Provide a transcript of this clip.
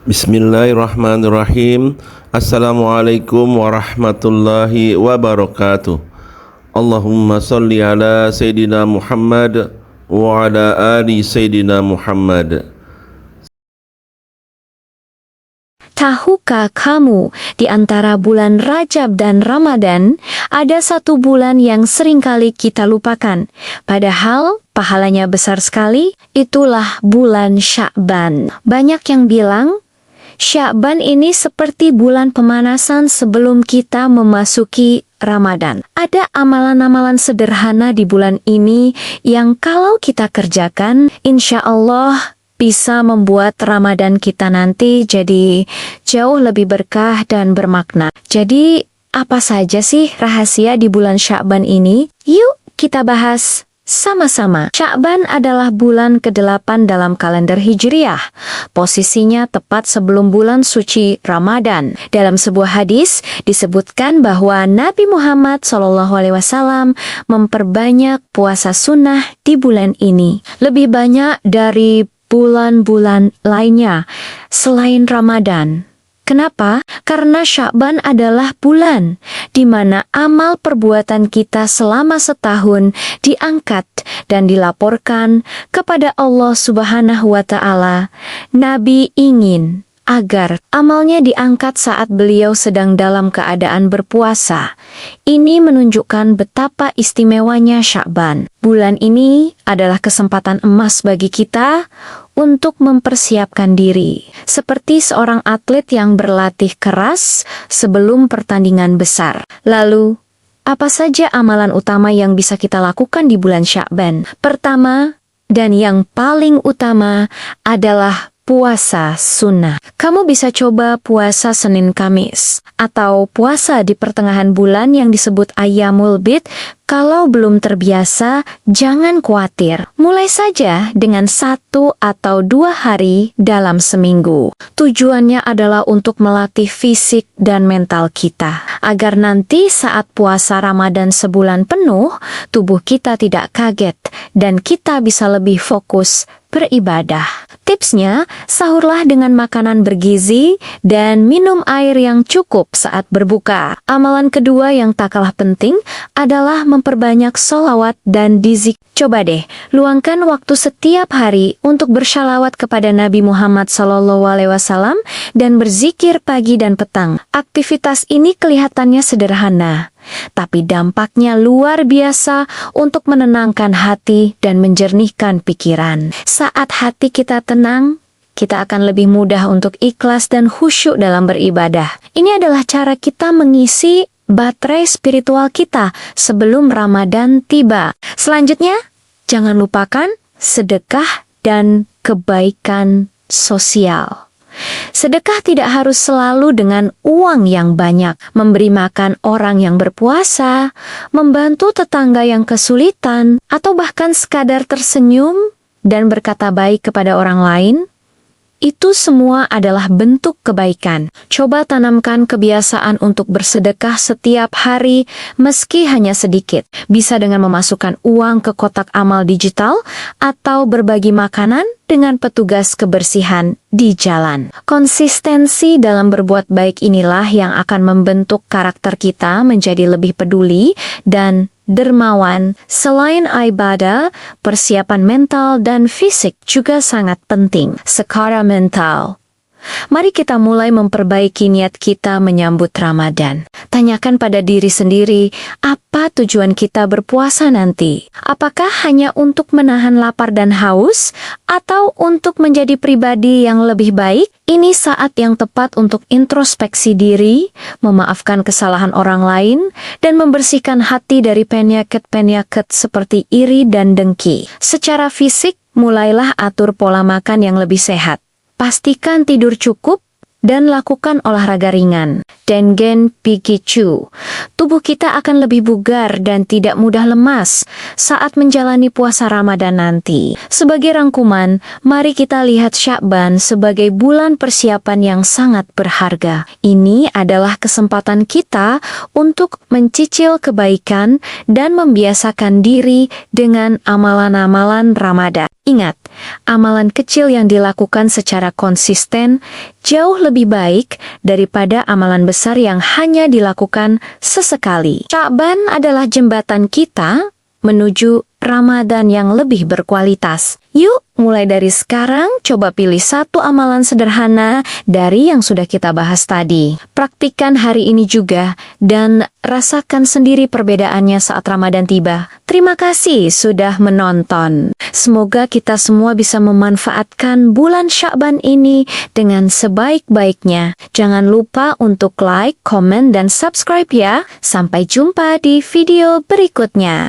Bismillahirrahmanirrahim. Assalamualaikum warahmatullahi wabarakatuh. Allahumma salli ala Sayyidina Muhammad wa ala ali Sayyidina Muhammad. Tahukah kamu, di antara bulan Rajab dan Ramadan, ada satu bulan yang seringkali kita lupakan. Padahal pahalanya besar sekali, itulah bulan Sya'ban. Banyak yang bilang, Sya'ban ini seperti bulan pemanasan sebelum kita memasuki Ramadan. Ada amalan-amalan sederhana di bulan ini yang kalau kita kerjakan, insya Allah bisa membuat Ramadan kita nanti jadi jauh lebih berkah dan bermakna. Jadi, apa saja sih rahasia di bulan Sya'ban ini? Yuk kita bahas sama-sama. Sya'ban adalah bulan ke-8 dalam kalender Hijriah. Posisinya tepat sebelum bulan suci Ramadan. Dalam sebuah hadis disebutkan bahwa Nabi Muhammad SAW memperbanyak puasa sunnah di bulan ini. Lebih banyak dari bulan-bulan lainnya selain Ramadan. Kenapa? Karena Sya'ban adalah bulan di mana amal perbuatan kita selama setahun diangkat dan dilaporkan kepada Allah Subhanahu wa Ta'ala. Nabi ingin agar amalnya diangkat saat beliau sedang dalam keadaan berpuasa. Ini menunjukkan betapa istimewanya Sya'ban. Bulan ini adalah kesempatan emas bagi kita untuk mempersiapkan diri, seperti seorang atlet yang berlatih keras sebelum pertandingan besar. Lalu, apa saja amalan utama yang bisa kita lakukan di bulan Sya'ban? Pertama, dan yang paling utama adalah puasa sunnah. Kamu bisa coba puasa Senin Kamis atau puasa di pertengahan bulan yang disebut Ayyamul Bid. Kalau belum terbiasa, jangan khawatir. Mulai saja dengan 1 atau 2 hari dalam seminggu. Tujuannya adalah untuk melatih fisik dan mental kita, agar nanti saat puasa Ramadan sebulan penuh, tubuh kita tidak kaget dan kita bisa lebih fokus beribadah. Tipsnya, sahurlah dengan makanan bergizi dan minum air yang cukup saat berbuka. Amalan kedua yang tak kalah penting adalah memperbanyak sholawat dan dizik. Coba deh, luangkan waktu setiap hari untuk bersyalawat kepada Nabi Muhammad SAW dan berzikir pagi dan petang. Aktivitas ini kelihatannya sederhana, tapi dampaknya luar biasa untuk menenangkan hati dan menjernihkan pikiran. Saat hati kita tenang, kita akan lebih mudah untuk ikhlas dan khusyuk dalam beribadah. Ini adalah cara kita mengisi baterai spiritual kita sebelum Ramadan tiba. Selanjutnya, jangan lupakan sedekah dan kebaikan sosial. Sedekah tidak harus selalu dengan uang yang banyak. Memberi makan orang yang berpuasa, membantu tetangga yang kesulitan, atau bahkan sekadar tersenyum dan berkata baik kepada orang lain, itu semua adalah bentuk kebaikan. Coba tanamkan kebiasaan untuk bersedekah setiap hari, meski hanya sedikit. Bisa dengan memasukkan uang ke kotak amal digital, atau berbagi makanan dengan petugas kebersihan di jalan. Konsistensi dalam berbuat baik inilah yang akan membentuk karakter kita menjadi lebih peduli dan dermawan. Selain ibadah, persiapan mental dan fisik juga sangat penting. Secara mental, mari kita mulai memperbaiki niat kita menyambut Ramadan. Tanyakan pada diri sendiri, apa tujuan kita berpuasa nanti? Apakah hanya untuk menahan lapar dan haus, atau untuk menjadi pribadi yang lebih baik? Ini saat yang tepat untuk introspeksi diri, memaafkan kesalahan orang lain, dan membersihkan hati dari penyakit-penyakit seperti iri dan dengki. Secara fisik, mulailah atur pola makan yang lebih sehat. Pastikan tidur cukup dan lakukan olahraga ringan. Dengen Pikicu. Tubuh kita akan lebih bugar dan tidak mudah lemas saat menjalani puasa Ramadan nanti. Sebagai rangkuman, mari kita lihat Sya'ban sebagai bulan persiapan yang sangat berharga. Ini adalah kesempatan kita untuk mencicil kebaikan dan membiasakan diri dengan amalan-amalan Ramadan. Ingat, Amalan kecil yang dilakukan secara konsisten jauh lebih baik daripada amalan besar yang hanya dilakukan sesekali. Sya'ban adalah jembatan kita menuju Ramadan yang lebih berkualitas. Yuk, mulai dari sekarang coba pilih satu amalan sederhana dari yang sudah kita bahas tadi. Praktikkan hari ini juga dan rasakan sendiri perbedaannya saat Ramadan tiba. Terima kasih sudah menonton. Semoga kita semua bisa memanfaatkan bulan Sya'ban ini dengan sebaik-baiknya. Jangan lupa untuk like, komen, dan subscribe ya. Sampai jumpa di video berikutnya.